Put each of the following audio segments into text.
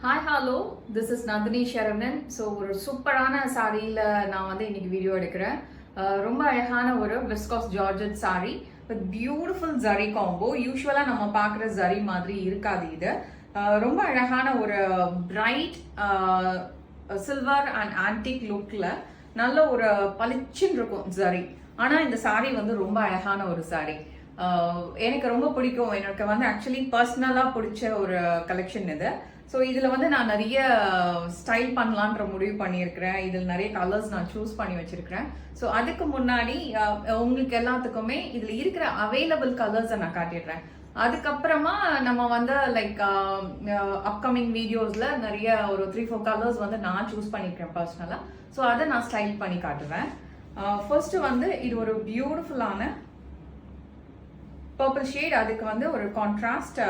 Hi hello, this is Nandini Saravanan. So ஒரு சூப்பரான சாரியில் நான் வந்து இன்னைக்கு வீடியோ எடுக்கிறேன். ரொம்ப அழகான ஒரு viscose georgette sorry with beautiful zari combo. யூஸ்வலாக நம்ம பார்க்குற ஜரி மாதிரி இருக்காது இது. ரொம்ப அழகான ஒரு பிரைட் சில்வர் அண்ட் ஆன்டிக் லுக்கில் நல்ல ஒரு பளிச்சுன்னு இருக்கும் ஜரி. ஆனால் இந்த சாரி வந்து ரொம்ப அழகான ஒரு சாரி. எனக்கு ரொம்ப பிடிக்கும். எனக்கு வந்து ஆக்சுவலி பர்சனலாக பிடிச்ச ஒரு கலெக்ஷன் இது. ஸோ இதில் வந்து நான் நிறைய ஸ்டைல் பண்ணலான்ற முடிவு பண்ணியிருக்கிறேன். இதில் நிறைய கலர்ஸ் நான் சூஸ் பண்ணி வச்சிருக்கிறேன். ஸோ அதுக்கு முன்னாடி உங்களுக்கு எல்லாத்துக்குமே இதில் இருக்கிற அவைலபிள் கலர்ஸை நான் காட்டிடுறேன். அதுக்கப்புறமா நம்ம வந்து லைக் அப்கமிங் வீடியோஸில் நிறைய ஒரு 3-4 கலர்ஸ் வந்து நான் சூஸ் பண்ணியிருக்கேன் பர்சனலாக. ஸோ அதை நான் ஸ்டைல் பண்ணி காட்டுவேன். ஃபர்ஸ்ட் வந்து இது ஒரு பியூட்டிஃபுல்லான பர்பிள் ஷேட். அதுக்கு வந்து ஒரு கான்ட்ராஸ்ட்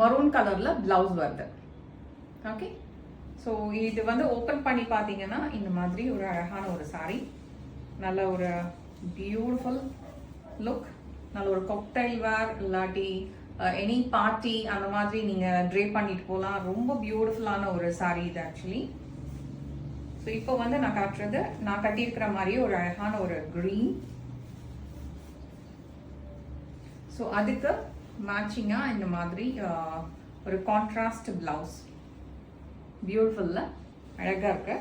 மரூன் கலர்ல பிளவுஸ் வருது. ஓகே, ஸோ இது வந்து ஓப்பன் பண்ணி பார்த்தீங்கன்னா இந்த மாதிரி ஒரு அழகான ஒரு சாரி. நல்ல ஒரு பியூட்டிஃபுல் லுக். நல்ல ஒரு காக்டைல் வேர் இல்லாட்டி எனி பார்ட்டி அந்த மாதிரி நீங்கள் ட்ரே பண்ணிட்டு போகலாம். ரொம்ப பியூட்டிஃபுல்லான ஒரு சாரி இது ஆக்சுவலி. ஸோ இப்போ வந்து நான் காட்டுறது நான் கட்டியிருக்கிற மாதிரியே ஒரு அழகான ஒரு க்ரீன். ஸோ அதுக்கு மேட்சிங்காக இந்த மாதிரி ஒரு கான்ட்ராஸ்ட் பிளவுஸ். பியூட்டிஃபுல்ல அழகாக இருக்கு.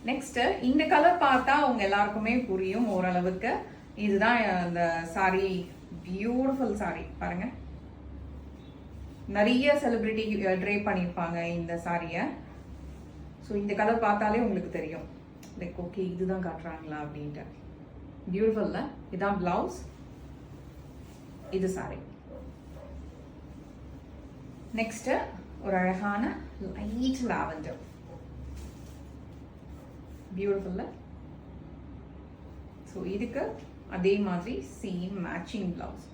நெக்ஸ்ட்டு இந்த கலர் பார்த்தா அவங்க எல்லாருக்குமே புரியும் ஓரளவுக்கு. இதுதான் இந்த சாரி. பியூட்டிஃபுல் சாரி பாருங்க. நிறைய செலிபிரிட்டி ட்ரே பண்ணியிருப்பாங்க இந்த சாரியை. ஸோ இந்த கலர் பார்த்தாலே உங்களுக்கு தெரியும் லைக் ஓகே இதுதான் காட்டுறாங்களா அப்படின்ட்டு. பியூட்டிஃபுல்ல இதுதான் பிளவுஸ், இது சாரி. நெக்ஸ்ட் ஒரு அழகான லைட் லாவெண்டர். பியூட்டிஃபுல்ல. ஸோ இதுக்கு அதே மாதிரி சேம் மேட்சிங் பிளவுஸ்.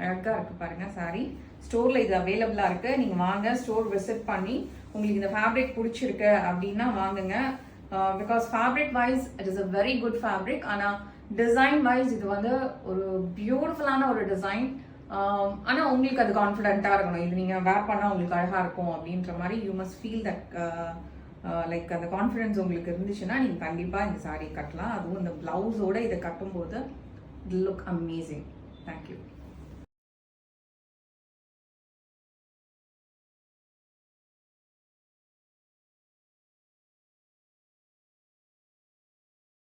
அழகா இருக்கு பாருங்க சாரி. ஸ்டோர்ல இது அவைலபிளா இருக்கு. நீங்க வாங்க, ஸ்டோர் விசிட் பண்ணி உங்களுக்கு இந்த ஃபேப்ரிக் பிடிச்சிருக்கு அப்படின்னா வாங்குங்க. Because fabric wise it is a very good fabric. ஆனால் டிசைன் வைஸ் இது வந்து ஒரு பியூட்டிஃபுல்லான ஒரு டிசைன். ஆனால் உங்களுக்கு அது கான்ஃபிடென்ட்டாக இருக்கணும். இது நீங்கள் வேர் பண்ணால் உங்களுக்கு அழகாக இருக்கும் அப்படின்ற மாதிரி you must feel that like அந்த கான்ஃபிடென்ஸ் உங்களுக்கு இருந்துச்சுன்னா நீங்கள் கண்டிப்பாக இந்த சாரீ கட்டலாம். அதுவும் இந்த பிளவுஸோடு இதை கட்டும்போது இட் லுக் அமேசிங். தேங்க்யூ.